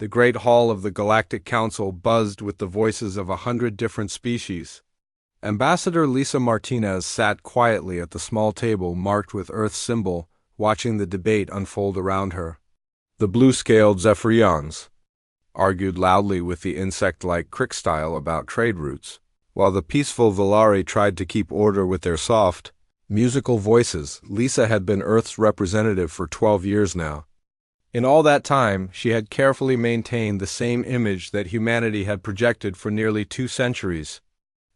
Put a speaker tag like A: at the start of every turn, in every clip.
A: The great hall of the Galactic Council buzzed with the voices of 100 different species. Ambassador Lisa Martinez sat quietly at the small table marked with Earth's symbol, watching the debate unfold around her. The blue-scaled Zephyrians argued loudly with the insect-like Crickstyle about trade routes, while the peaceful Volari tried to keep order with their soft, musical voices. Lisa had been Earth's representative for 12 years now. In all that time, she had carefully maintained the same image that humanity had projected for nearly 2 centuries.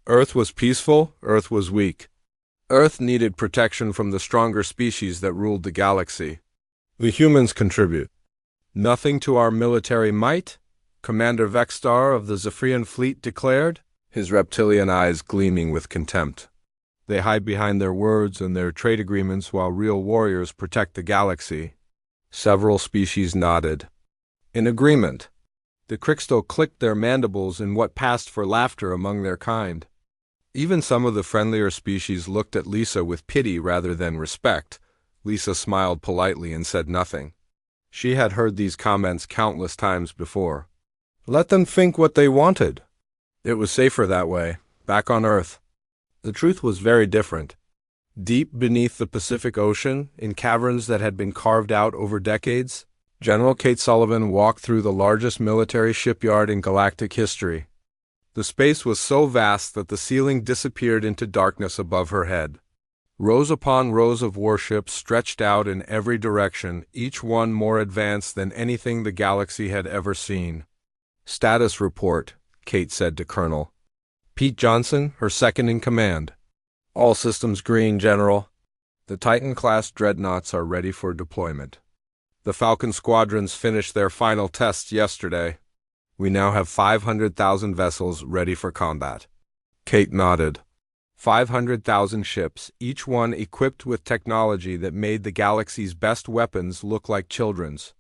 A: Earth was peaceful, Earth was weak. Earth needed protection from the stronger species that ruled the galaxy. The humans contribute nothing to our military might, Commander Vexstar of the Zephyrian fleet declared, his reptilian eyes gleaming with contempt. They hide behind their words and their trade agreements while real warriors protect the galaxy. Several species nodded. In agreement. The Cricksto clicked their mandibles in what passed for laughter among their kind. Even some of the friendlier species looked at Lisa with pity rather than respect. Lisa smiled politely and said nothing. She had heard these comments countless times before. Let them think what they wanted. It was safer that way, back on Earth. The truth was very different. Deep beneath the Pacific Ocean, in caverns that had been carved out over decades, General Kate Sullivan walked through the largest military shipyard in galactic history. The space was so vast that the ceiling disappeared into darkness above her head. Rows upon rows of warships stretched out in every direction, each one more advanced than anything the galaxy had ever seen. Status report, Kate said to Colonel Pete Johnson, her second-in-command. All systems green, General. The Titan-class dreadnoughts are ready for deployment. The Falcon squadrons finished their final tests yesterday. We now have 500,000 vessels ready for combat. Kate nodded. 500,000 ships, each one equipped with technology that made the galaxy's best weapons look like children's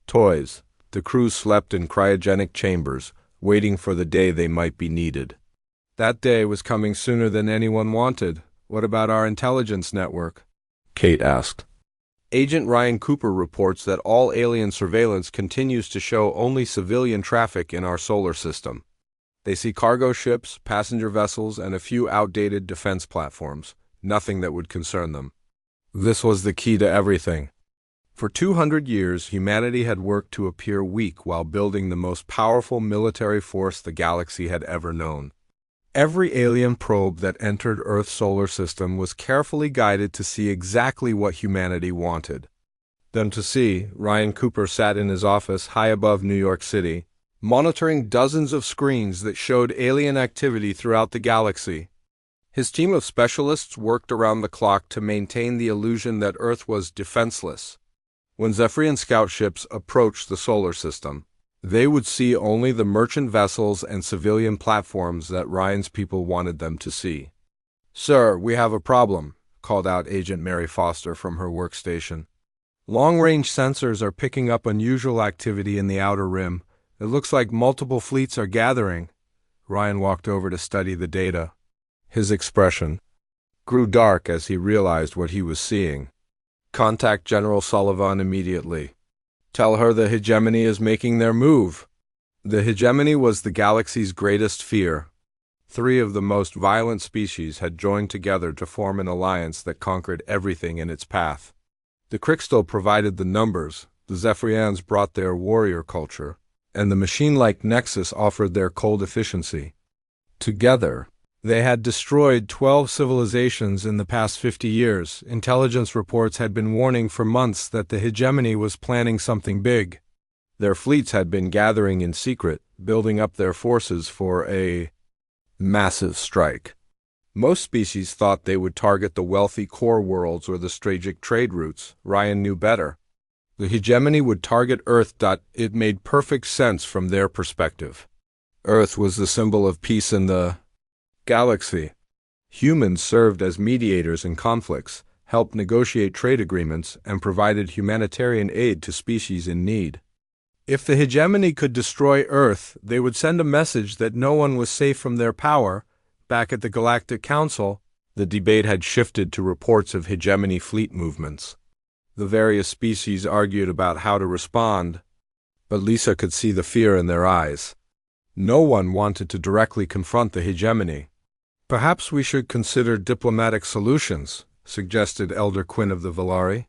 A: toys. The crew slept in cryogenic chambers, waiting for the day they might be needed. That day was coming sooner than anyone wanted. What about our intelligence network? Kate asked. Agent Ryan Cooper reports that all alien surveillance continues to show only civilian traffic in our solar system. They see cargo ships, passenger vessels, and a few outdated defense platforms, nothing that would concern them. This was the key to everything. For 200 years, humanity had worked to appear weak while building the most powerful military force the galaxy had ever known. Every alien probe that entered Earth's solar system was carefully guided to see exactly what humanity wanted. Them to see, Ryan Cooper sat in his office high above New York City, monitoring dozens of screens that showed alien activity throughout the galaxy. His team of specialists worked around the clock to maintain the illusion that Earth was defenseless. When Zephyrian scout ships approached the solar system, they would see only the merchant vessels and civilian platforms that Ryan's people wanted them to see. Sir, we have a problem, called out Agent Mary Foster from her workstation. Long-range sensors are picking up unusual activity in the outer rim. It looks like multiple fleets are gathering. Ryan walked over to study the data. His expression grew dark as he realized what he was seeing. Contact General Sullivan immediately. Tell her the hegemony is making their move. The hegemony was the galaxy's greatest fear. 3 of the most violent species had joined together to form an alliance that conquered everything in its path. The Cricksto provided the numbers, the Zephyrians brought their warrior culture, and the machine-like Nexus offered their cold efficiency. Together, they had destroyed 12 civilizations in the past 50 years. Intelligence reports had been warning for months that the hegemony was planning something big. Their fleets had been gathering in secret, building up their forces for a massive strike. Most species thought they would target the wealthy core worlds or the strategic trade routes. Ryan knew better. The hegemony would target Earth. It made perfect sense from their perspective. Earth was the symbol of peace in the galaxy. Humans served as mediators in conflicts, helped negotiate trade agreements, and provided humanitarian aid to species in need. If the hegemony could destroy Earth, they would send a message that no one was safe from their power. Back at the Galactic Council, the debate had shifted to reports of hegemony fleet movements. The various species argued about how to respond. But Lisa could see the fear in their eyes. No one wanted to directly confront the hegemony. "Perhaps we should consider diplomatic solutions," suggested Elder Quinn of the Valari.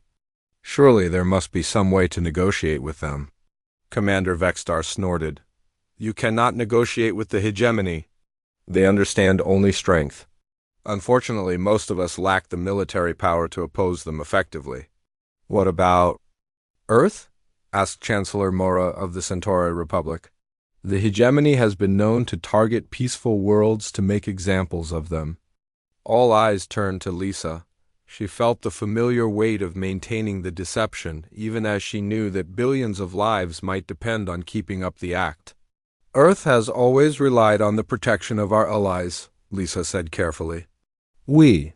A: "Surely there must be some way to negotiate with them." Commander Vexstar snorted. "You cannot negotiate with the hegemony. They understand only strength. Unfortunately, most of us lack the military power to oppose them effectively." "What about Earth?" asked Chancellor Mora of the Centauri Republic. "The hegemony has been known to target peaceful worlds to make examples of them." All eyes turned to Lisa. She felt the familiar weight of maintaining the deception, even as she knew that billions of lives might depend on keeping up the act. "Earth has always relied on the protection of our allies," Lisa said carefully. "We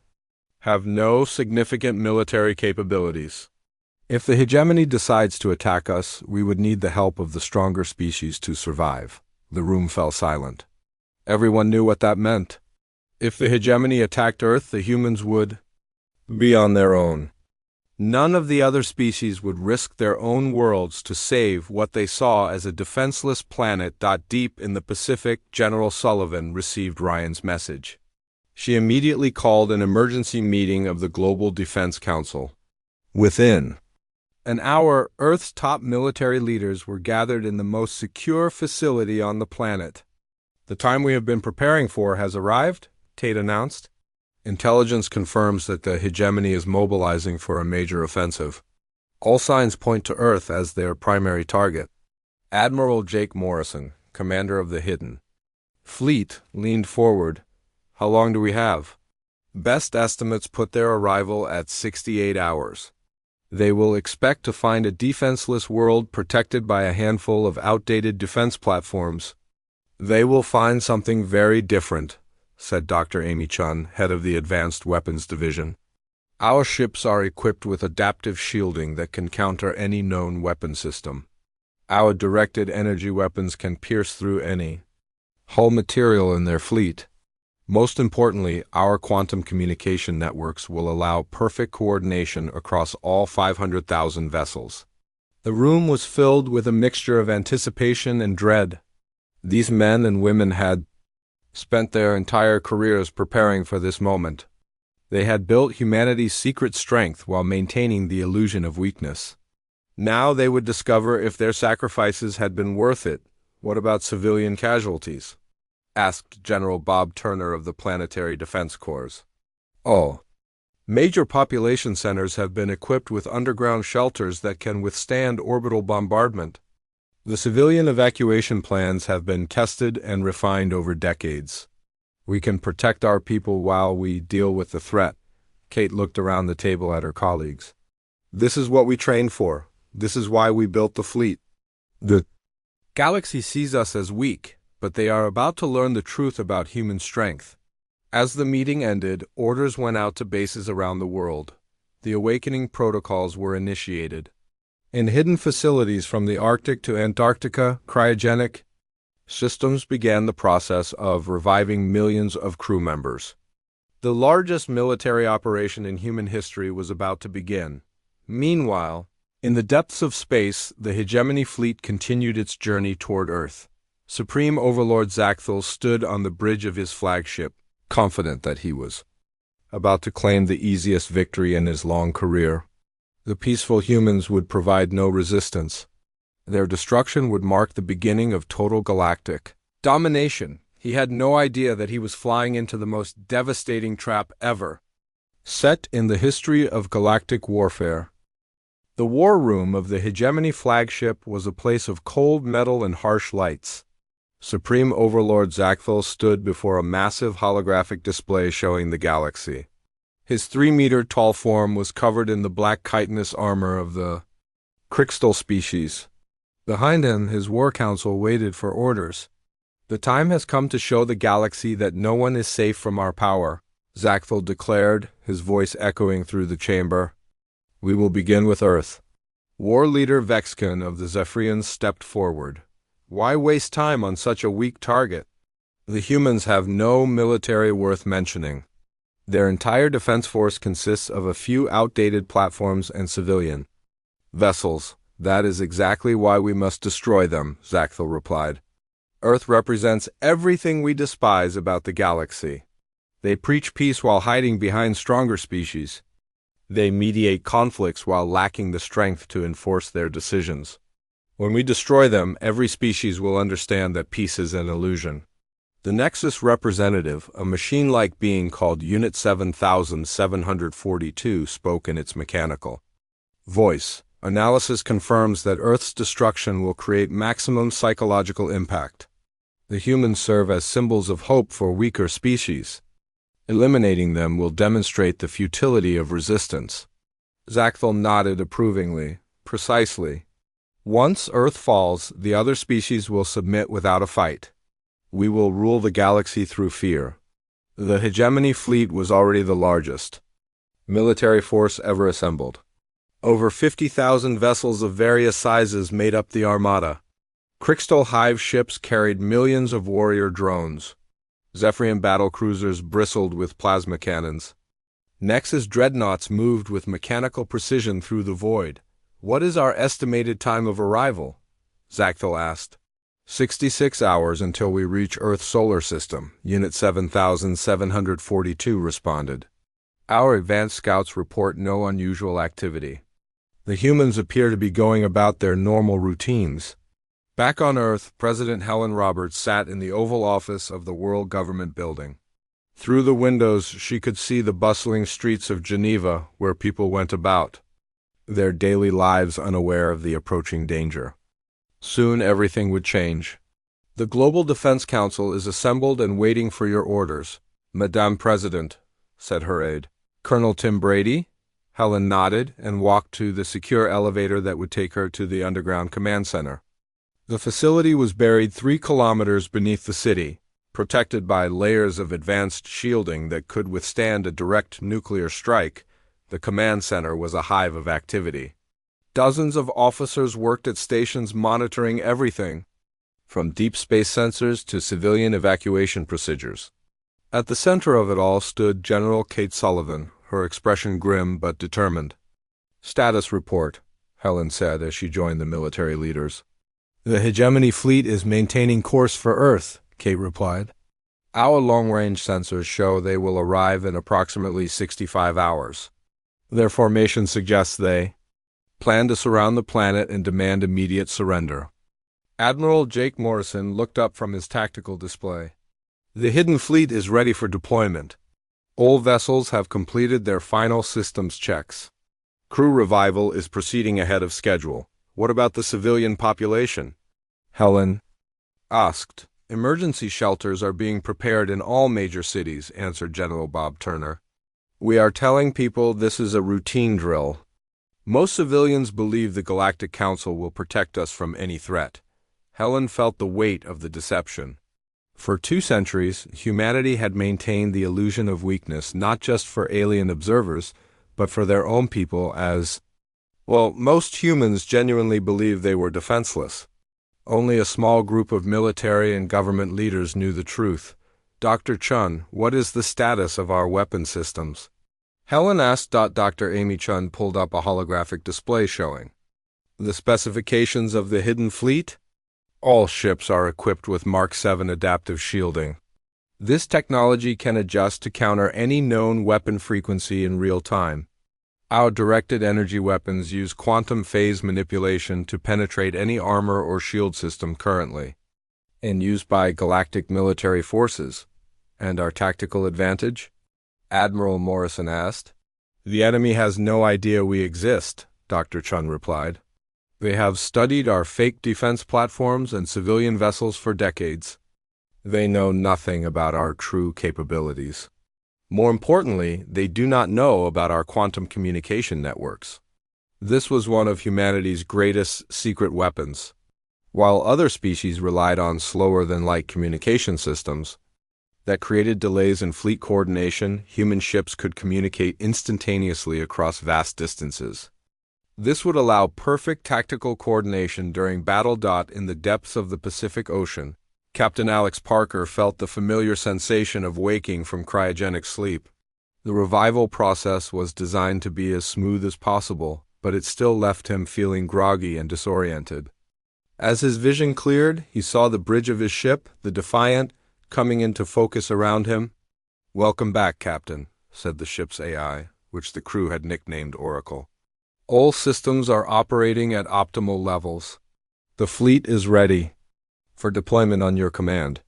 A: have no significant military capabilities. If the hegemony decides to attack us, we would need the help of the stronger species to survive." The room fell silent. Everyone knew what that meant. If the hegemony attacked Earth, the humans would be on their own. None of the other species would risk their own worlds to save what they saw as a defenseless planet. Deep in the Pacific, General Sullivan received Ryan's message. She immediately called an emergency meeting of the Global Defense Council. Within an hour, Earth's top military leaders were gathered in the most secure facility on the planet. "The time we have been preparing for has arrived," Tate announced. "Intelligence confirms that the hegemony is mobilizing for a major offensive. All signs point to Earth as their primary target." Admiral Jake Morrison, commander of the Hidden Fleet, leaned forward. "How long do we have?" "Best estimates put their arrival at 68 hours. They will expect to find a defenseless world protected by a handful of outdated defense platforms." "They will find something very different," said Dr. Amy Chun, head of the Advanced Weapons Division. "Our ships are equipped with adaptive shielding that can counter any known weapon system. Our directed energy weapons can pierce through any hull material in their fleet. Most importantly, our quantum communication networks will allow perfect coordination across all 500,000 vessels." The room was filled with a mixture of anticipation and dread. These men and women had spent their entire careers preparing for this moment. They had built humanity's secret strength while maintaining the illusion of weakness. Now they would discover if their sacrifices had been worth it. "What about civilian casualties?" asked General Bob Turner of the Planetary Defense Corps. "Oh, major population centers have been equipped with underground shelters that can withstand orbital bombardment. The civilian evacuation plans have been tested and refined over decades. We can protect our people while we deal with the threat." Kate looked around the table at her colleagues. "This is what we trained for. This is why we built the fleet. The galaxy sees us as weak, but they are about to learn the truth about human strength." As the meeting ended, orders went out to bases around the world. The awakening protocols were initiated. In hidden facilities from the Arctic to Antarctica, cryogenic systems began the process of reviving millions of crew members. The largest military operation in human history was about to begin. Meanwhile, in the depths of space, the hegemony fleet continued its journey toward Earth. Supreme Overlord Zaxthel stood on the bridge of his flagship, confident that he was about to claim the easiest victory in his long career. The peaceful humans would provide no resistance. Their destruction would mark the beginning of total galactic domination. He had no idea that he was flying into the most devastating trap ever set in the history of galactic warfare. The war room of the hegemony flagship was a place of cold metal and harsh lights. Supreme Overlord Zaxthel stood before a massive holographic display showing the galaxy. His 3-meter-tall form was covered in the black chitinous armor of the crystal species. Behind him, his war council waited for orders. "The time has come to show the galaxy that no one is safe from our power," Zaxthel declared, his voice echoing through the chamber. "We will begin with Earth." War leader Vexkin of the Zephyrians stepped forward. "Why waste time on such a weak target? The humans have no military worth mentioning. Their entire defense force consists of a few outdated platforms and civilian vessels. That is exactly why we must destroy them, Zaxthel replied. Earth represents everything we despise about the galaxy. They preach peace while hiding behind stronger species. They mediate conflicts while lacking the strength to enforce their decisions. When we destroy them, every species will understand that peace is an illusion. The Nexus representative, a machine-like being called Unit 7742, spoke in its mechanical voice. Analysis confirms that Earth's destruction will create maximum psychological impact. The humans serve as symbols of hope for weaker species. Eliminating them will demonstrate the futility of resistance. Zaxthel nodded approvingly. Precisely. Once Earth falls, the other species will submit without a fight. We will rule the galaxy through fear. The hegemony fleet was already the largest military force ever assembled. Over 50,000 vessels of various sizes made up the armada. Crystal Hive ships carried millions of warrior drones. Zephyrian battlecruisers bristled with plasma cannons. Nexus dreadnoughts moved with mechanical precision through the void. What is our estimated time of arrival? Zaxthel asked. 66 hours until we reach Earth's solar system, Unit 7742 responded. Our advanced scouts report no unusual activity. The humans appear to be going about their normal routines. Back on Earth, President Helen Roberts sat in the Oval Office of the World Government Building. Through the windows, she could see the bustling streets of Geneva where people went about, their daily lives unaware of the approaching danger. Soon everything would change. The Global Defense Council is assembled and waiting for your orders, Madame President, said her aide. Colonel Tim Brady? Helen nodded and walked to the secure elevator that would take her to the underground command center. The facility was buried 3 kilometers beneath the city, protected by layers of advanced shielding that could withstand a direct nuclear strike. The command center was a hive of activity. Dozens of officers worked at stations monitoring everything, from deep space sensors to civilian evacuation procedures. At the center of it all stood General Kate Sullivan, her expression grim but determined. Status report, Helen said as she joined the military leaders. The hegemony fleet is maintaining course for Earth, Kate replied. Our long-range sensors show they will arrive in approximately 65 hours. Their formation suggests they plan to surround the planet and demand immediate surrender. Admiral Jake Morrison looked up from his tactical display. The hidden fleet is ready for deployment. All vessels have completed their final systems checks. Crew revival is proceeding ahead of schedule. What about the civilian population? Helen asked. Emergency shelters are being prepared in all major cities, answered General Bob Turner. We are telling people this is a routine drill. Most civilians believe the Galactic Council will protect us from any threat. Helen felt the weight of the deception. For 2 centuries, humanity had maintained the illusion of weakness not just for alien observers, but for their own people as, well, most humans genuinely believed they were defenseless. Only a small group of military and government leaders knew the truth. Dr. Chun, what is the status of our weapon systems? Helen asked. Dr. Amy Chun pulled up a holographic display showing the specifications of the hidden fleet. All ships are equipped with Mark 7 adaptive shielding. This technology can adjust to counter any known weapon frequency in real time. Our directed energy weapons use quantum phase manipulation to penetrate any armor or shield system currently and used by galactic military forces. And our tactical advantage? Admiral Morrison asked. The enemy has no idea we exist, Dr. Chun replied. They have studied our fake defense platforms and civilian vessels for decades. They know nothing about our true capabilities. More importantly, they do not know about our quantum communication networks. This was one of humanity's greatest secret weapons. While other species relied on slower-than-light communication systems that created delays in fleet coordination, human ships could communicate instantaneously across vast distances. This would allow perfect tactical coordination during battle. In the depths of the Pacific Ocean, Captain Alex Parker felt the familiar sensation of waking from cryogenic sleep. The revival process was designed to be as smooth as possible, but it still left him feeling groggy and disoriented. As his vision cleared, he saw the bridge of his ship, the Defiant, coming into focus around him. "Welcome back, Captain," said the ship's AI, which the crew had nicknamed Oracle. "All systems are operating at optimal levels. The fleet is ready for deployment on your command."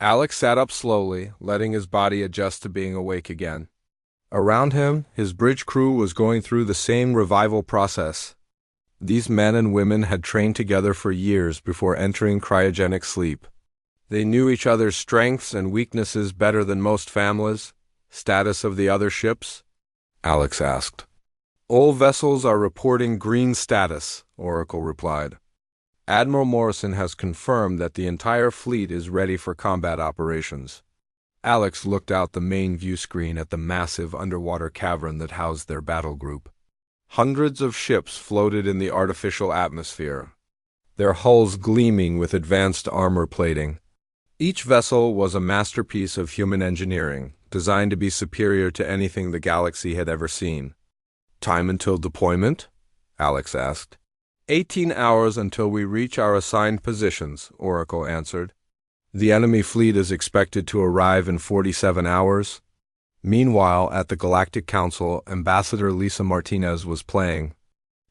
A: Alex sat up slowly, letting his body adjust to being awake again. Around him, his bridge crew was going through the same revival process. These men and women had trained together for years before entering cryogenic sleep. They knew each other's strengths and weaknesses better than most families. "Status of the other ships?" Alex asked. "All vessels are reporting green status," Oracle replied. "Admiral Morrison has confirmed that the entire fleet is ready for combat operations." Alex looked out the main view screen at the massive underwater cavern that housed their battle group. Hundreds of ships floated in the artificial atmosphere, their hulls gleaming with advanced armor plating. Each vessel was a masterpiece of human engineering, designed to be superior to anything the galaxy had ever seen. "Time until deployment?" Alex asked. 18 hours until we reach our assigned positions," Oracle answered. "The enemy fleet is expected to arrive in 47 hours. Meanwhile, at the Galactic Council, Ambassador Lisa Martinez was playing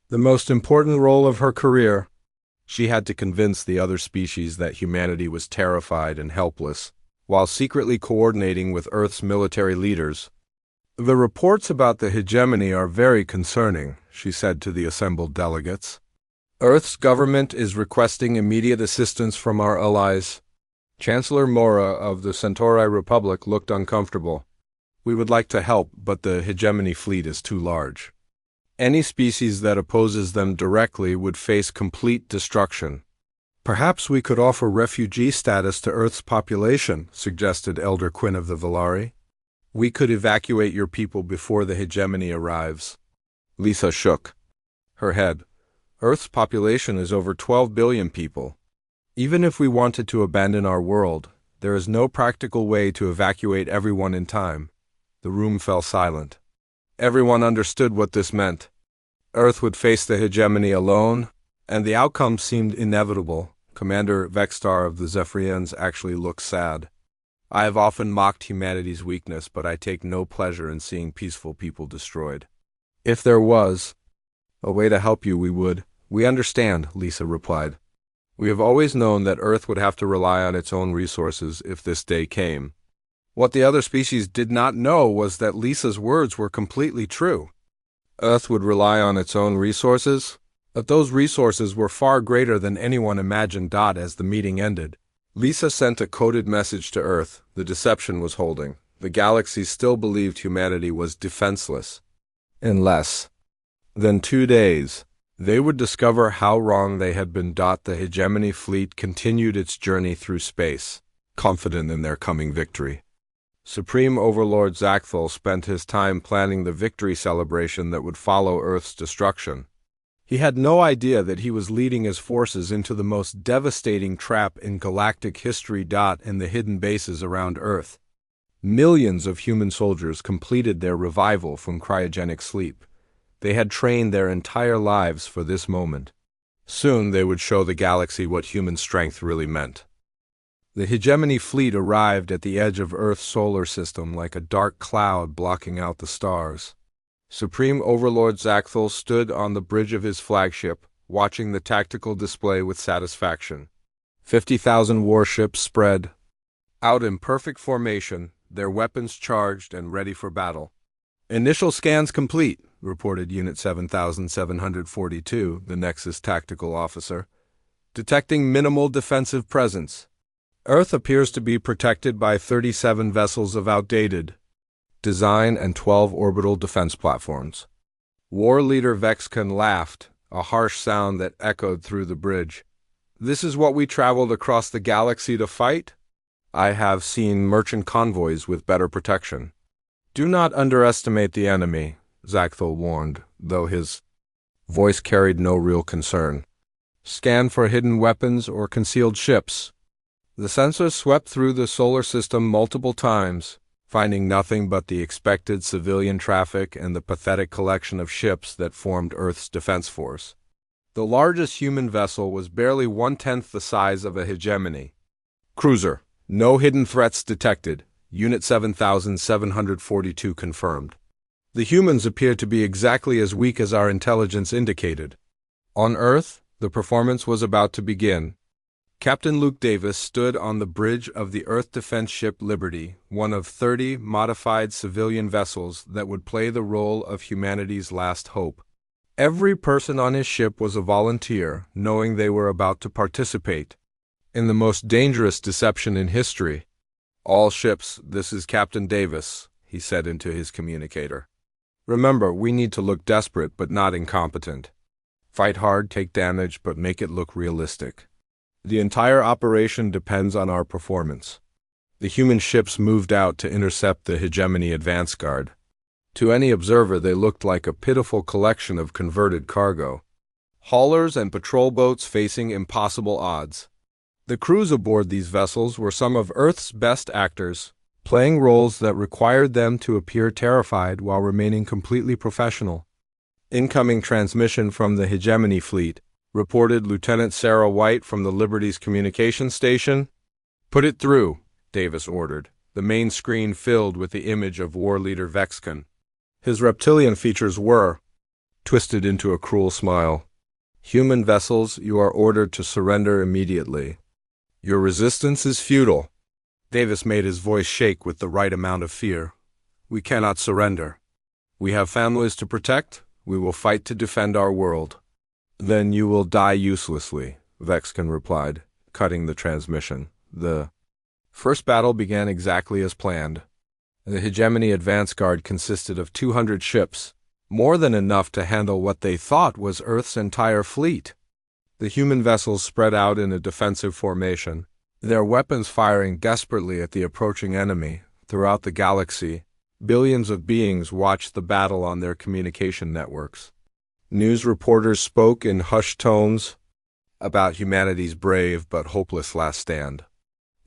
A: the most important role of her career. She had to convince the other species that humanity was terrified and helpless, while secretly coordinating with Earth's military leaders. "The reports about the hegemony are very concerning," she said to the assembled delegates. "Earth's government is requesting immediate assistance from our allies." Chancellor Mora of the Centauri Republic looked uncomfortable. "We would like to help, but the hegemony fleet is too large. Any species that opposes them directly would face complete destruction." "Perhaps we could offer refugee status to Earth's population," suggested Elder Quinn of the Valari. "We could evacuate your people before the hegemony arrives." Lisa shook her head. "Earth's population is over 12 billion people. Even if we wanted to abandon our world, there is no practical way to evacuate everyone in time." The room fell silent. Everyone understood what this meant. Earth would face the hegemony alone, and the outcome seemed inevitable. Commander Vextar of the Zephyrians actually looked sad. "I have often mocked humanity's weakness, but I take no pleasure in seeing peaceful people destroyed. If there was a way to help you, we would." "We understand," Lisa replied. "We have always known that Earth would have to rely on its own resources if this day came." What the other species did not know was that Lisa's words were completely true. Earth would rely on its own resources, but those resources were far greater than anyone imagined. As the meeting ended, Lisa sent a coded message to Earth. The deception was holding. The galaxy still believed humanity was defenseless. In less than 2 days, they would discover how wrong they had been. The hegemony fleet continued its journey through space, confident in their coming victory. Supreme Overlord Zaxthal spent his time planning the victory celebration that would follow Earth's destruction. He had no idea that he was leading his forces into the most devastating trap in galactic history. In the hidden bases around Earth, millions of human soldiers completed their revival from cryogenic sleep. They had trained their entire lives for this moment. Soon they would show the galaxy what human strength really meant. The hegemony fleet arrived at the edge of Earth's solar system like a dark cloud blocking out the stars. Supreme Overlord Zaxthal stood on the bridge of his flagship, watching the tactical display with satisfaction. 50,000 warships spread out in perfect formation, their weapons charged and ready for battle. "Initial scans complete," reported Unit 7742, the Nexus tactical officer. "Detecting minimal defensive presence. Earth appears to be protected by 37 vessels of outdated design and 12 orbital defense platforms." War Leader Vexcan laughed, a harsh sound that echoed through the bridge. "This is what we traveled across the galaxy to fight? I have seen merchant convoys with better protection." "Do not underestimate the enemy," Zaxthal warned, though his voice carried no real concern. "Scan for hidden weapons or concealed ships." The sensors swept through the solar system multiple times, finding nothing but the expected civilian traffic and the pathetic collection of ships that formed Earth's defense force. The largest human vessel was barely 1/10 the size of a hegemony. Cruiser. No hidden threats detected. Unit 7742 confirmed. The humans appear to be exactly as weak as our intelligence indicated. On Earth, the performance was about to begin. Captain Luke Davis stood on the bridge of the Earth defense ship Liberty, one of 30 modified civilian vessels that would play the role of humanity's last hope. Every person on his ship was a volunteer, knowing they were about to participate in the most dangerous deception in history. "All ships, this is Captain Davis," he said into his communicator. "Remember, we need to look desperate but not incompetent. Fight hard, take damage, but make it look realistic. The entire operation depends on our performance." The human ships moved out to intercept the hegemony advance guard. To any observer, they looked like a pitiful collection of converted cargo. Haulers and patrol boats facing impossible odds. The crews aboard these vessels were some of Earth's best actors, playing roles that required them to appear terrified while remaining completely professional. "Incoming transmission from the hegemony fleet," reported Lieutenant Sarah White from the Liberty's communication station. "Put it through," Davis ordered, the main screen filled with the image of war leader Vexkin. His reptilian features were twisted into a cruel smile. "Human vessels, you are ordered to surrender immediately. Your resistance is futile." Davis made his voice shake with the right amount of fear. "We cannot surrender. We have families to protect. We will fight to defend our world." "Then you will die uselessly," Vexkin replied, cutting the transmission. The first battle began exactly as planned. The hegemony advance guard consisted of 200 ships, more than enough to handle what they thought was Earth's entire fleet. The human vessels spread out in a defensive formation, their weapons firing desperately at the approaching enemy. Throughout the galaxy, billions of beings watched the battle on their communication networks. News reporters spoke in hushed tones about humanity's brave but hopeless last stand.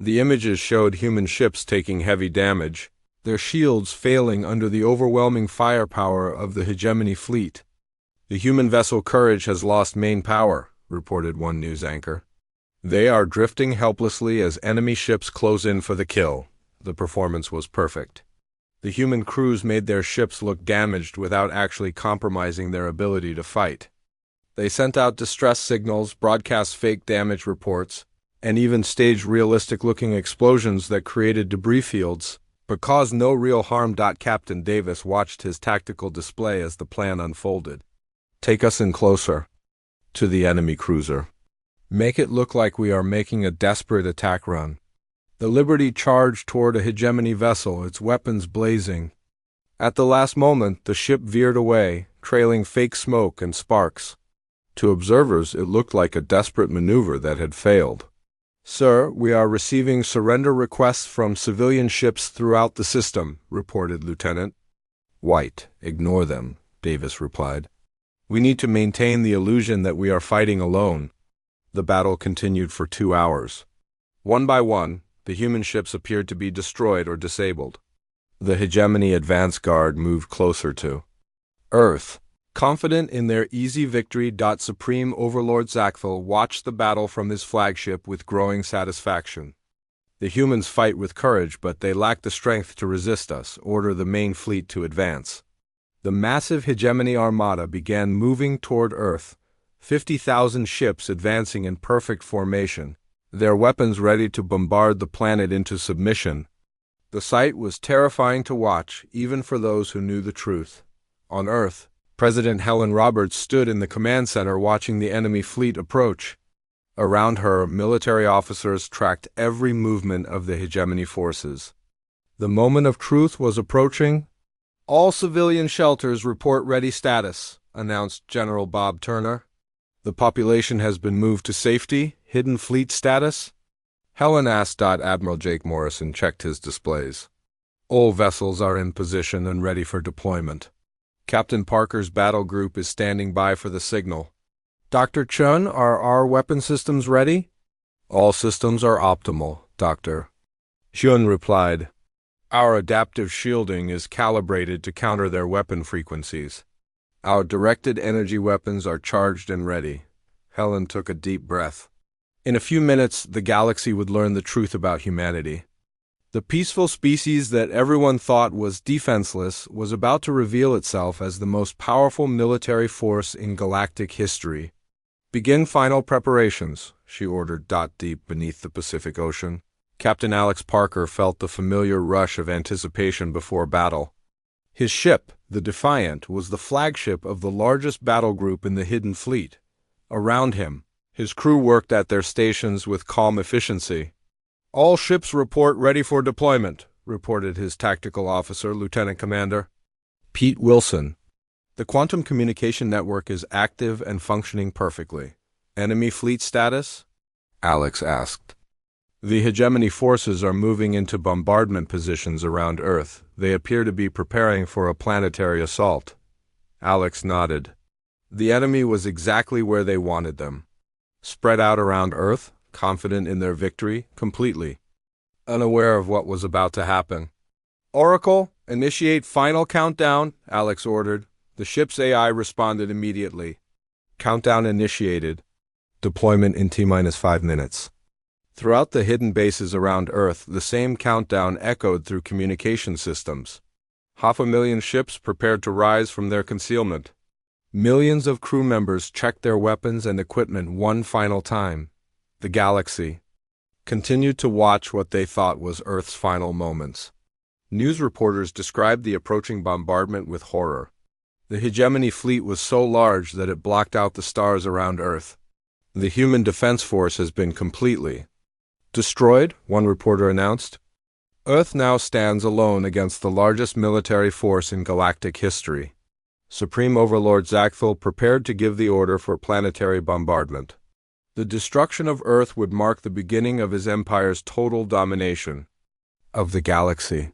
A: The images showed human ships taking heavy damage, their shields failing under the overwhelming firepower of the hegemony fleet. "The human vessel Courage has lost main power," reported one news anchor. "They are drifting helplessly as enemy ships close in for the kill." The performance was perfect. The human crews made their ships look damaged without actually compromising their ability to fight. They sent out distress signals, broadcast fake damage reports, and even staged realistic-looking explosions that created debris fields, but caused no real harm. Captain Davis watched his tactical display as the plan unfolded. "Take us in closer to the enemy cruiser. Make it look like we are making a desperate attack run." The Liberty charged toward a hegemony vessel, its weapons blazing. At the last moment, the ship veered away, trailing fake smoke and sparks. To observers, it looked like a desperate maneuver that had failed. "Sir, we are receiving surrender requests from civilian ships throughout the system," reported Lieutenant White. "Ignore them," Davis replied. "We need to maintain the illusion that we are fighting alone." The battle continued for 2 hours. One by one, the human ships appeared to be destroyed or disabled. The hegemony advance guard moved closer to Earth. Confident in their easy victory, Supreme Overlord Zaxthel watched the battle from his flagship with growing satisfaction. "The humans fight with courage, but they lack the strength to resist us. Order the main fleet to advance." The massive hegemony armada began moving toward Earth, 50,000 ships advancing in perfect formation, their weapons ready to bombard the planet into submission. The sight was terrifying to watch, even for those who knew the truth. On Earth, President Helen Roberts stood in the command center watching the enemy fleet approach. Around her, military officers tracked every movement of the hegemony forces. The moment of truth was approaching. "All civilian shelters report ready status," announced General Bob Turner. "The population has been moved to safety, hidden fleet status?" Helen asked. Admiral Jake Morrison checked his displays. "All vessels are in position and ready for deployment. Captain Parker's battle group is standing by for the signal." "Dr. Chun, are our weapon systems ready?" "All systems are optimal, Doctor," Chun replied. Our adaptive shielding is calibrated to counter their weapon frequencies. Our directed energy weapons are charged and ready. Helen took a deep breath. In a few minutes, the galaxy would learn the truth about humanity. The peaceful species that everyone thought was defenseless was about to reveal itself as the most powerful military force in galactic history. Begin final preparations, she ordered. Deep beneath the Pacific Ocean, Captain Alex Parker felt the familiar rush of anticipation before battle. His ship, the Defiant, was the flagship of the largest battle group in the Hidden Fleet. Around him, his crew worked at their stations with calm efficiency. "All ships report ready for deployment," reported his tactical officer, Lieutenant Commander Pete Wilson. "The quantum communication network is active and functioning perfectly." "Enemy fleet status?" Alex asked. "The hegemony forces are moving into bombardment positions around Earth. They appear to be preparing for a planetary assault." Alex nodded. The enemy was exactly where they wanted them. Spread out around Earth, confident in their victory, completely unaware of what was about to happen. "Oracle, initiate final countdown," Alex ordered. The ship's AI responded immediately. Countdown initiated. Deployment in T-5 minutes. Throughout the hidden bases around Earth, the same countdown echoed through communication systems. 500,000 ships prepared to rise from their concealment. Millions of crew members checked their weapons and equipment one final time. The galaxy continued to watch what they thought was Earth's final moments. News reporters described the approaching bombardment with horror. The hegemony fleet was so large that it blocked out the stars around Earth. "The human defense force has been completely destroyed," one reporter announced. "Earth now stands alone against the largest military force in galactic history." Supreme Overlord Zachthel prepared to give the order for planetary bombardment. The destruction of Earth would mark the beginning of his empire's total domination of the galaxy.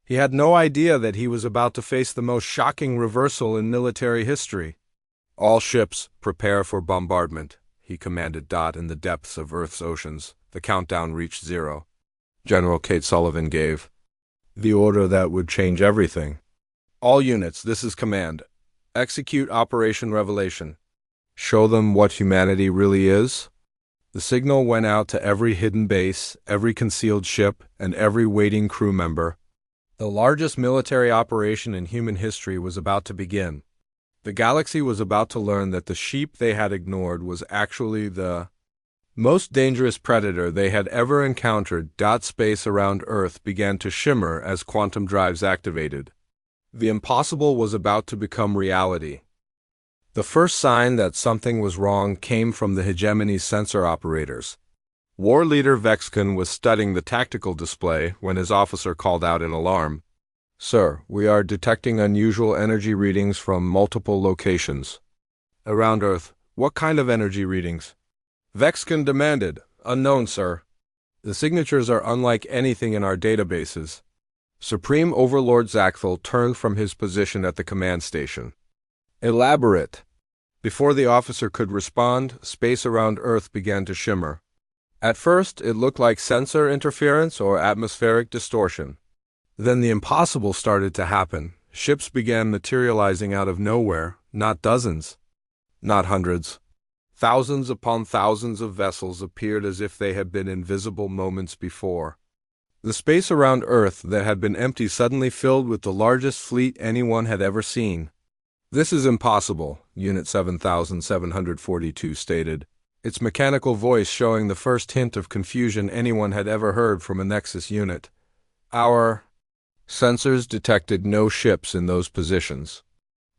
A: He had no idea that he was about to face the most shocking reversal in military history. "All ships, prepare for bombardment," he commanded. In the depths of Earth's oceans, the countdown reached 0. General Kate Sullivan gave the order that would change everything. "All units, this is command. Execute Operation Revelation. Show them what humanity really is." The signal went out to every hidden base, every concealed ship, and every waiting crew member. The largest military operation in human history was about to begin. The galaxy was about to learn that the sheep they had ignored was actually the most dangerous predator they had ever encountered. Space around Earth began to shimmer as quantum drives activated. The impossible was about to become reality. The first sign that something was wrong came from the hegemony's sensor operators. War leader Vexkin was studying the tactical display when his officer called out in alarm. "Sir, we are detecting unusual energy readings from multiple locations around Earth." "What kind of energy readings?" Vexkin demanded. "Unknown, sir. The signatures are unlike anything in our databases." Supreme Overlord Zachthel turned from his position at the command station. "Elaborate." Before the officer could respond, space around Earth began to shimmer. At first, it looked like sensor interference or atmospheric distortion. Then the impossible started to happen. Ships began materializing out of nowhere, not dozens, not hundreds. Thousands upon thousands of vessels appeared as if they had been invisible moments before. The space around Earth that had been empty suddenly filled with the largest fleet anyone had ever seen. "This is impossible," Unit 7742 stated, its mechanical voice showing the first hint of confusion anyone had ever heard from a Nexus unit. "Our sensors detected no ships in those positions.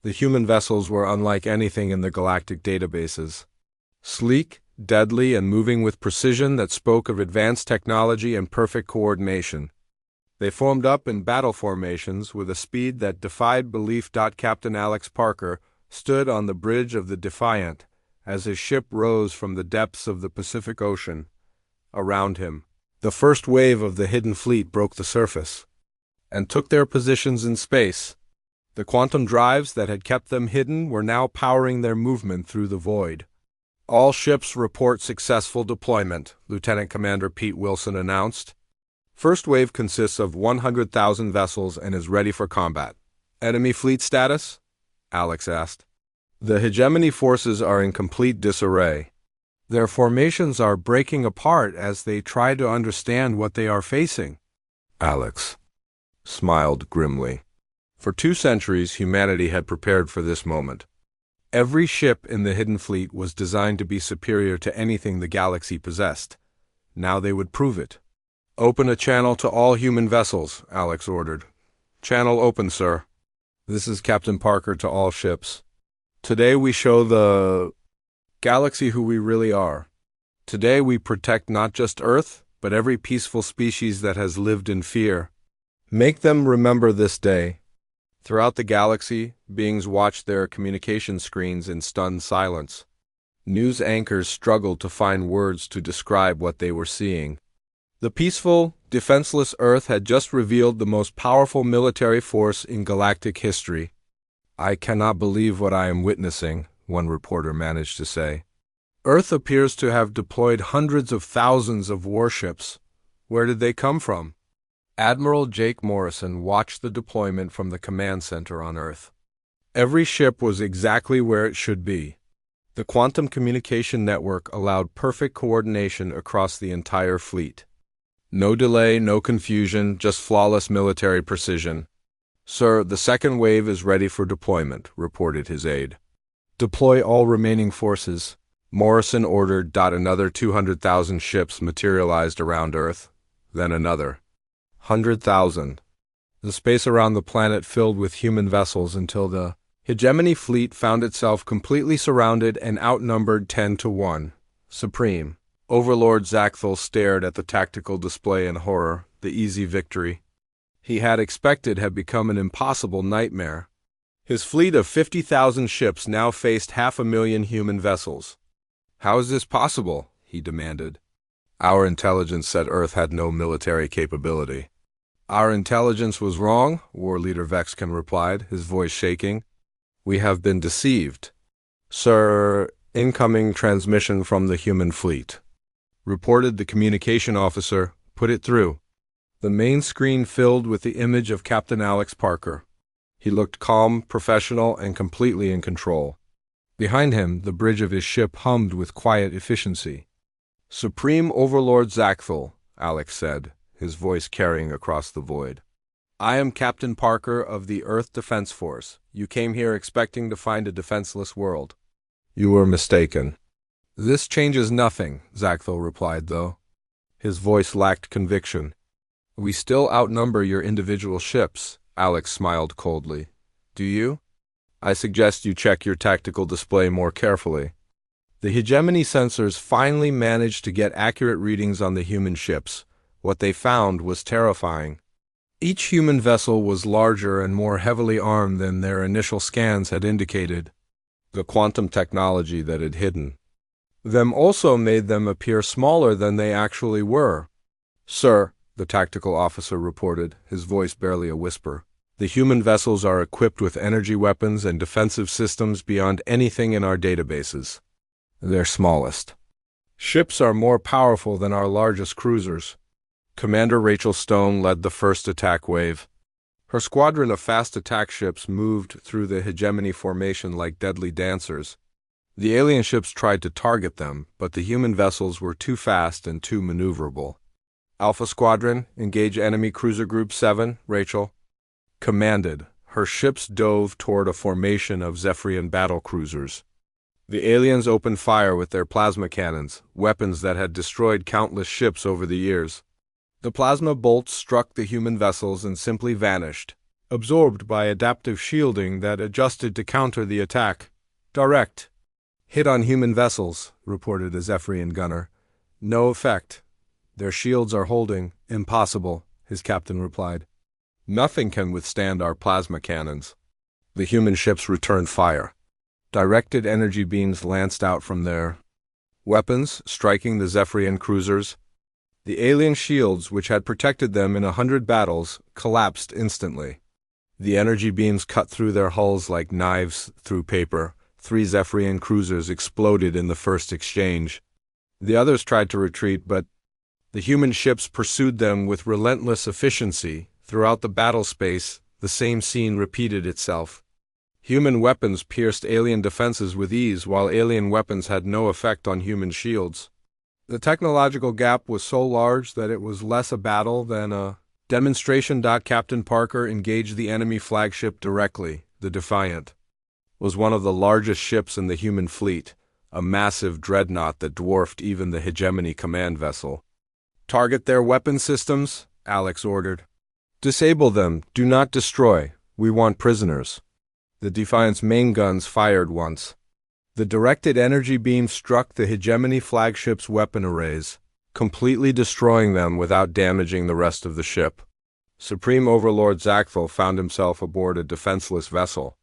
A: The human vessels were unlike anything in the galactic databases. Sleek, deadly, and moving with precision that spoke of advanced technology and perfect coordination. They formed up in battle formations with a speed that defied belief. Captain Alex Parker stood on the bridge of the Defiant as his ship rose from the depths of the Pacific Ocean. Around him, the first wave of the hidden fleet broke the surface and took their positions in space. The quantum drives that had kept them hidden were now powering their movement through the void. "All ships report successful deployment," Lieutenant Commander Pete Wilson announced. First wave consists of 100,000 vessels and is ready for combat. Enemy fleet status? Alex asked. The hegemony forces are in complete disarray. Their formations are breaking apart as they try to understand what they are facing. Alex smiled grimly. For 2 centuries, humanity had prepared for this moment. Every ship in the Hidden Fleet was designed to be superior to anything the galaxy possessed. Now they would prove it. Open a channel to all human vessels, Alex ordered. Channel open, sir. This is Captain Parker to all ships. Today we show the galaxy who we really are. Today we protect not just Earth, but every peaceful species that has lived in fear. Make them remember this day. Throughout the galaxy, beings watched their communication screens in stunned silence. News anchors struggled to find words to describe what they were seeing. The peaceful, defenseless Earth had just revealed the most powerful military force in galactic history. I cannot believe what I am witnessing, one reporter managed to say. Earth appears to have deployed hundreds of thousands of warships. Where did they come from? Admiral Jake Morrison watched the deployment from the command center on Earth. Every ship was exactly where it should be. The quantum communication network allowed perfect coordination across the entire fleet. No delay, no confusion, just flawless military precision. Sir, the second wave is ready for deployment, reported his aide. Deploy all remaining forces. Morrison ordered. Another 200,000 ships materialized around Earth, then another. 100,000. The space around the planet filled with human vessels until the hegemony fleet found itself completely surrounded and outnumbered 10-1. Supreme. Overlord Zaxthel stared at the tactical display in horror. The easy victory he had expected had become an impossible nightmare. His fleet of 50,000 ships now faced 500,000 human vessels. How is this possible? He demanded. Our intelligence said Earth had no military capability. Our intelligence was wrong, War Leader Vexkin replied, his voice shaking. We have been deceived. Sir, incoming transmission from the human fleet. Reported the communication officer. Put it through. The main screen filled with the image of Captain Alex Parker. He looked calm, professional, and completely in control. Behind him, the bridge of his ship hummed with quiet efficiency. Supreme Overlord Zaxthel, Alex said, his voice carrying across the void. I am Captain Parker of the Earth Defense Force. You came here expecting to find a defenseless world. You were mistaken. This changes nothing, Zaxthel replied, though. His voice lacked conviction. We still outnumber your individual ships, Alex smiled coldly. Do you? I suggest you check your tactical display more carefully. The hegemony sensors finally managed to get accurate readings on the human ships. What they found was terrifying. Each human vessel was larger and more heavily armed than their initial scans had indicated. The quantum technology that had hidden them also made them appear smaller than they actually were. Sir, the tactical officer reported, his voice barely a whisper. The human vessels are equipped with energy weapons and defensive systems beyond anything in our databases. They're smallest. Ships are more powerful than our largest cruisers. Commander Rachel Stone led the first attack wave. Her squadron of fast attack ships moved through the hegemony formation like deadly dancers. The alien ships tried to target them, but the human vessels were too fast and too maneuverable. Alpha Squadron, engage enemy cruiser group 7, Rachel. Commanded. Her ships dove toward a formation of Zephyrian battle cruisers. The aliens opened fire with their plasma cannons, weapons that had destroyed countless ships over the years. The plasma bolts struck the human vessels and simply vanished, absorbed by adaptive shielding that adjusted to counter the attack. Direct. Hit on human vessels, reported a Zephyrian gunner. No effect. Their shields are holding. Impossible, his captain replied. Nothing can withstand our plasma cannons. The human ships returned fire. Directed energy beams lanced out from their weapons, striking the Zephyrian cruisers. The alien shields, which had protected them in 100 battles, collapsed instantly. The energy beams cut through their hulls like knives through paper. 3 Zephyrian cruisers exploded in the first exchange. The others tried to retreat, but The human ships pursued them with relentless efficiency. Throughout the battle space, the same scene repeated itself. Human weapons pierced alien defenses with ease, while alien weapons had no effect on human shields. The technological gap was so large that it was less a battle than a demonstration. Captain Parker engaged the enemy flagship directly. The Defiant was one of the largest ships in the human fleet, a massive dreadnought that dwarfed even the Hegemony command vessel. "Target their weapon systems," Alex ordered. "Disable them. Do not destroy. We want prisoners." The Defiant's main guns fired once. The directed energy beam struck the Hegemony flagship's weapon arrays, completely destroying them without damaging the rest of the ship. Supreme Overlord Zaxthel found himself aboard a defenseless vessel.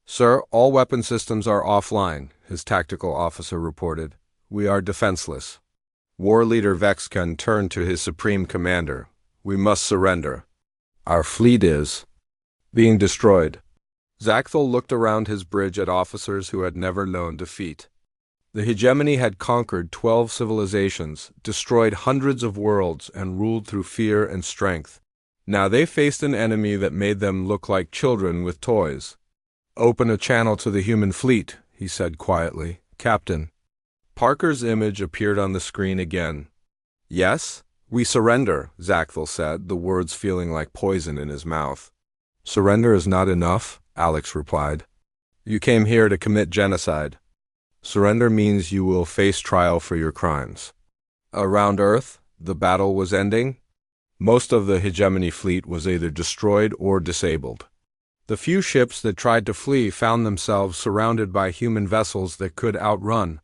A: "Sir, all weapon systems are offline," his tactical officer reported. "We are defenseless." War Leader Vexcan turned to his Supreme Commander. "We must surrender. Our fleet is being destroyed." Zaxthel looked around his bridge at officers who had never known defeat. The Hegemony had conquered 12 civilizations, destroyed hundreds of worlds, and ruled through fear and strength. Now they faced an enemy that made them look like children with toys. "Open a channel to the human fleet," he said quietly. "Captain." Parker's image appeared on the screen again. "Yes, we surrender," Zaxthel said, the words feeling like poison in his mouth. "Surrender is not enough," Alex replied. "You came here to commit genocide. Surrender means you will face trial for your crimes." Around Earth, the battle was ending. Most of the Hegemony fleet was either destroyed or disabled. The few ships that tried to flee found themselves surrounded by human vessels that could outrun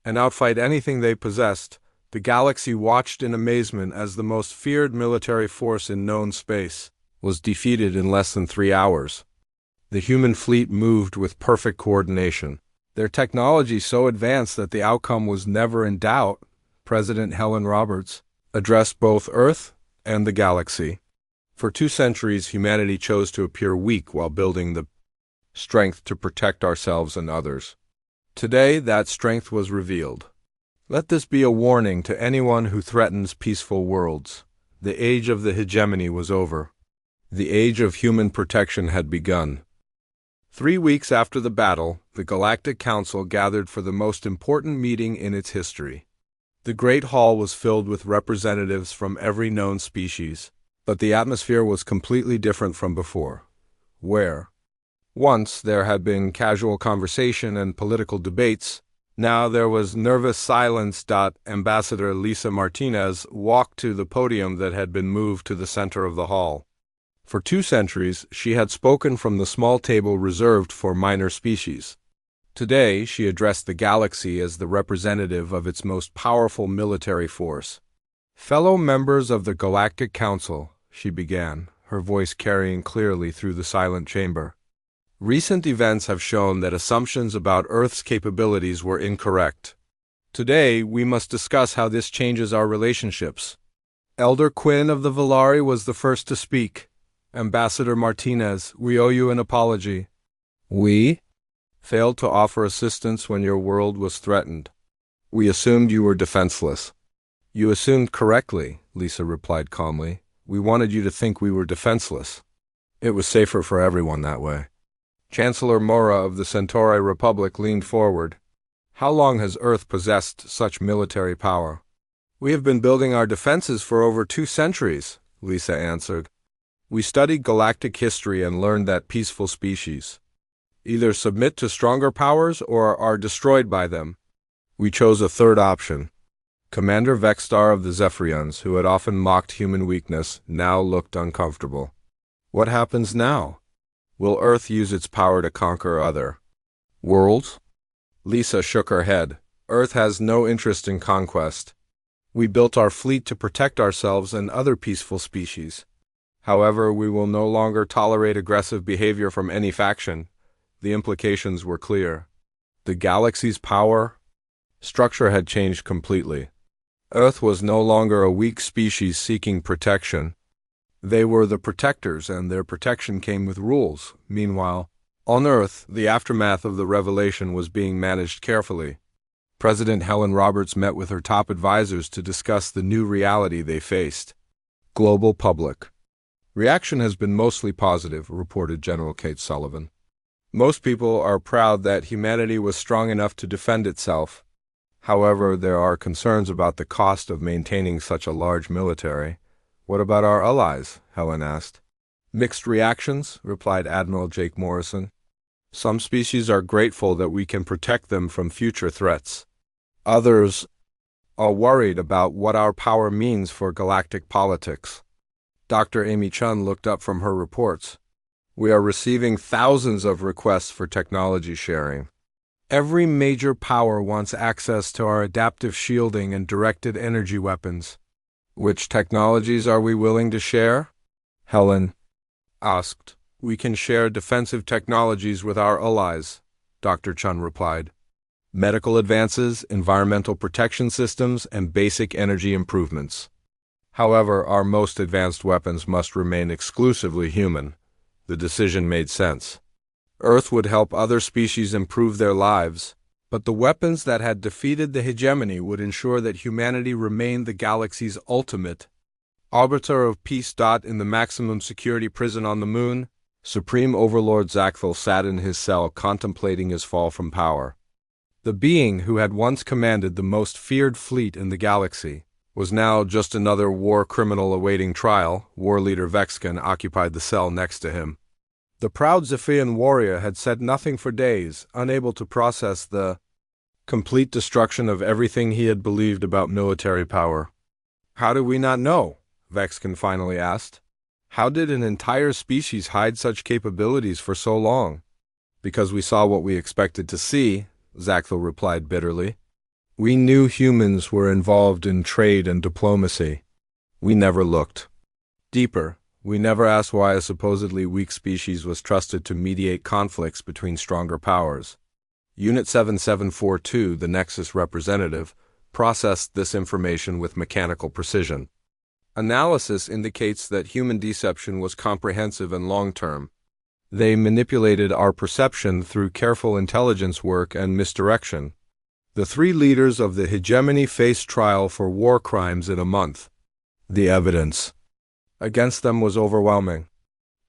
A: and outfight anything they possessed. The galaxy watched in amazement as the most feared military force in known space was defeated in less than 3 hours. The human fleet moved with perfect coordination, their technology so advanced that the outcome was never in doubt. President Helen Roberts addressed both Earth and the galaxy. For 2 centuries, humanity chose to appear weak while building the strength to protect ourselves and others. Today, that strength was revealed. Let this be a warning to anyone who threatens peaceful worlds. The age of the Hegemony was over. The age of human protection had begun. 3 weeks after the battle, the Galactic Council gathered for the most important meeting in its history. The Great Hall was filled with representatives from every known species, but the atmosphere was completely different from before. Where once there had been casual conversation and political debates, now there was nervous silence. Ambassador Lisa Martinez walked to the podium that had been moved to the center of the hall. For 2 centuries, she had spoken from the small table reserved for minor species. Today, she addressed the galaxy as the representative of its most powerful military force. "Fellow members of the Galactic Council," she began, her voice carrying clearly through the silent chamber. "Recent events have shown that assumptions about Earth's capabilities were incorrect. Today, we must discuss how this changes our relationships." Elder Quinn of the Valari was the first to speak. "Ambassador Martinez, we owe you an apology. We failed to offer assistance when your world was threatened. We assumed you were defenseless." "You assumed correctly," Lisa replied calmly. "We wanted you to think we were defenseless. It was safer for everyone that way." Chancellor Mora of the Centauri Republic leaned forward. "How long has Earth possessed such military power?" "We have been building our defenses for over 2 centuries," Lisa answered. "We studied galactic history and learned that peaceful species either submit to stronger powers or are destroyed by them. We chose a third option." Commander Vexstar of the Zephyrians, who had often mocked human weakness, now looked uncomfortable. "What happens now? Will Earth use its power to conquer other worlds?" Lisa shook her head. "Earth has no interest in conquest. We built our fleet to protect ourselves and other peaceful species. However, we will no longer tolerate aggressive behavior from any faction." The implications were clear. The galaxy's power structure had changed completely. Earth was no longer a weak species seeking protection. They were the protectors, and their protection came with rules. Meanwhile, on Earth, the aftermath of the revelation was being managed carefully. President Helen Roberts met with her top advisors to discuss the new reality they faced. Global public reaction has been mostly positive, reported General Kate Sullivan. Most people are proud that humanity was strong enough to defend itself. However, there are concerns about the cost of maintaining such a large military. What about our allies? Helen asked. Mixed reactions, replied Admiral Jake Morrison. Some species are grateful that we can protect them from future threats. Others are worried about what our power means for galactic politics. Dr. Amy Chun looked up from her reports. We are receiving thousands of requests for technology sharing. Every major power wants access to our adaptive shielding and directed energy weapons. Which technologies are we willing to share? Helen asked. We can share defensive technologies with our allies, Dr. Chun replied. Medical advances, environmental protection systems, and basic energy improvements. However, our most advanced weapons must remain exclusively human. The decision made sense. Earth would help other species improve their lives, but the weapons that had defeated the hegemony would ensure that humanity remained the galaxy's ultimate arbiter of peace. In the maximum security prison on the moon, Supreme Overlord Zaxthel sat in his cell contemplating his fall from power. The being who had once commanded the most feared fleet in the galaxy was now just another war criminal awaiting trial. War leader Vexkin occupied the cell next to him. The proud Zephian warrior had said nothing for days, unable to process the complete destruction of everything he had believed about military power. How did we not know? Vexkin finally asked. How did an entire species hide such capabilities for so long? Because we saw what we expected to see, Zaxthel replied bitterly. We knew humans were involved in trade and diplomacy. We never looked deeper. We never asked why a supposedly weak species was trusted to mediate conflicts between stronger powers. Unit 7742, the Nexus representative, processed this information with mechanical precision. Analysis indicates that human deception was comprehensive and long-term. They manipulated our perception through careful intelligence work and misdirection. The three leaders of the hegemony faced trial for war crimes in a month. The evidence against them was overwhelming.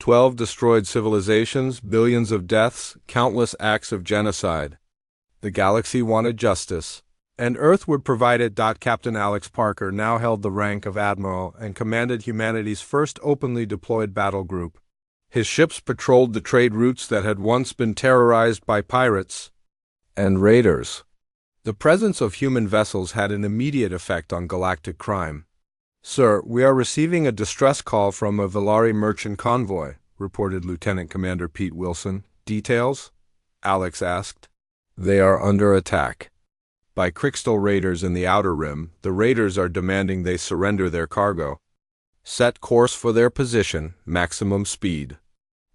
A: 12 destroyed civilizations, billions of deaths, countless acts of genocide. The galaxy wanted justice, and Earth would provide it. Captain Alex Parker now held the rank of admiral and commanded humanity's first openly deployed battle group. His ships patrolled the trade routes that had once been terrorized by pirates and raiders. The presence of human vessels had an immediate effect on galactic crime. Sir, we are receiving a distress call from a Velari merchant convoy, reported Lieutenant Commander Pete Wilson. Details? Alex asked. They are under attack by Crystal raiders in the Outer Rim. The raiders are demanding they surrender their cargo. Set course for their position, maximum speed.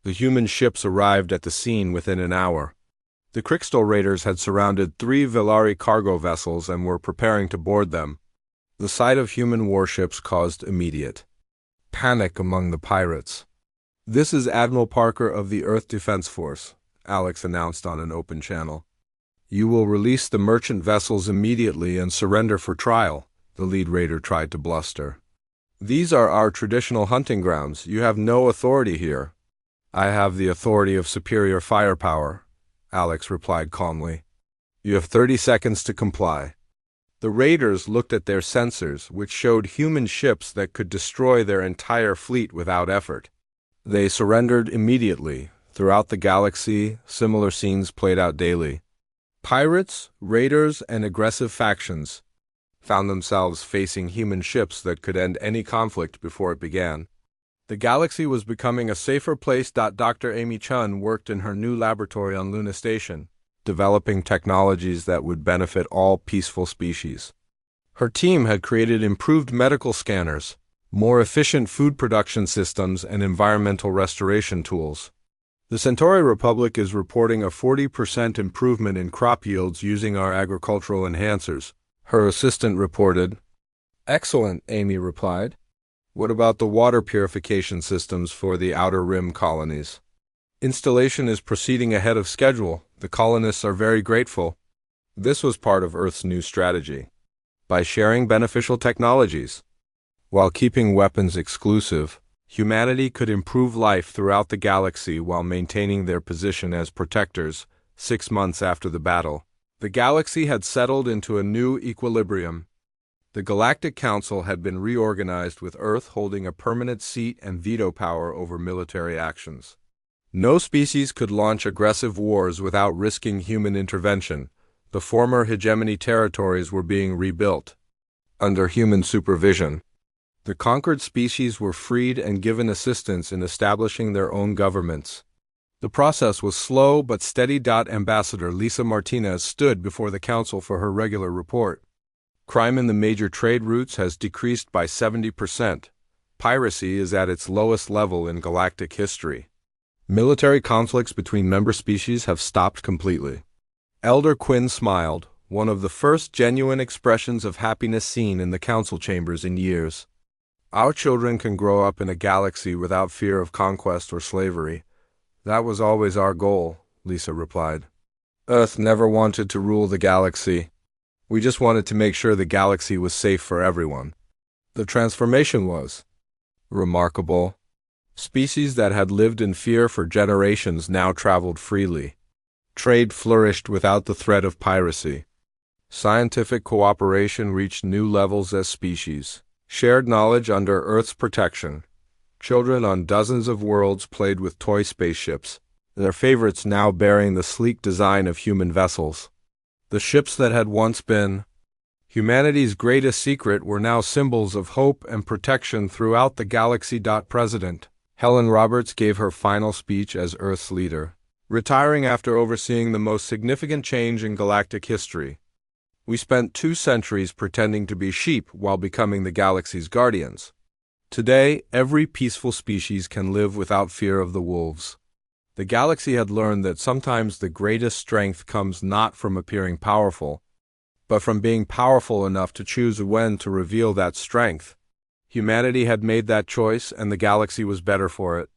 A: The human ships arrived at the scene within an hour. The Crystal raiders had surrounded 3 Velari cargo vessels and were preparing to board them. The sight of human warships caused immediate panic among the pirates. This is Admiral Parker of the Earth Defense Force, Alex announced on an open channel. You will release the merchant vessels immediately and surrender for trial, the lead raider tried to bluster. These are our traditional hunting grounds. You have no authority here. I have the authority of superior firepower, Alex replied calmly. You have 30 seconds to comply. The raiders looked at their sensors, which showed human ships that could destroy their entire fleet without effort. They surrendered immediately. Throughout the galaxy, similar scenes played out daily. Pirates, raiders, and aggressive factions found themselves facing human ships that could end any conflict before it began. The galaxy was becoming a safer place. Dr. Amy Chun worked in her new laboratory on Luna Station, developing technologies that would benefit all peaceful species. Her team had created improved medical scanners, more efficient food production systems, and environmental restoration tools. The Centauri Republic is reporting a 40% improvement in crop yields using our agricultural enhancers, her assistant reported. Excellent, Amy replied. What about the water purification systems for the Outer Rim colonies? Installation is proceeding ahead of schedule. The colonists are very grateful. This was part of Earth's new strategy. By sharing beneficial technologies, while keeping weapons exclusive, humanity could improve life throughout the galaxy while maintaining their position as protectors. 6 months after the battle, the galaxy had settled into a new equilibrium. The Galactic Council had been reorganized, with Earth holding a permanent seat and veto power over military actions. No species could launch aggressive wars without risking human intervention. The former hegemony territories were being rebuilt under human supervision. The conquered species were freed and given assistance in establishing their own governments. The process was slow but steady. Ambassador Lisa Martinez stood before the Council for her regular report. Crime in the major trade routes has decreased by 70%. Piracy is at its lowest level in galactic history. Military conflicts between member species have stopped completely. Elder Quinn smiled, one of the first genuine expressions of happiness seen in the council chambers in years. Our children can grow up in a galaxy without fear of conquest or slavery. That was always our goal, Lisa replied. Earth never wanted to rule the galaxy. We just wanted to make sure the galaxy was safe for everyone. The transformation was remarkable. Species that had lived in fear for generations now traveled freely. Trade flourished without the threat of piracy. Scientific cooperation reached new levels as species shared knowledge under Earth's protection. Children on dozens of worlds played with toy spaceships, their favorites now bearing the sleek design of human vessels. The ships that had once been humanity's greatest secret were now symbols of hope and protection throughout the galaxy. President Helen Roberts gave her final speech as Earth's leader, retiring after overseeing the most significant change in galactic history. We spent 2 centuries pretending to be sheep while becoming the galaxy's guardians. Today, every peaceful species can live without fear of the wolves. The galaxy had learned that sometimes the greatest strength comes not from appearing powerful, but from being powerful enough to choose when to reveal that strength. Humanity had made that choice, and the galaxy was better for it.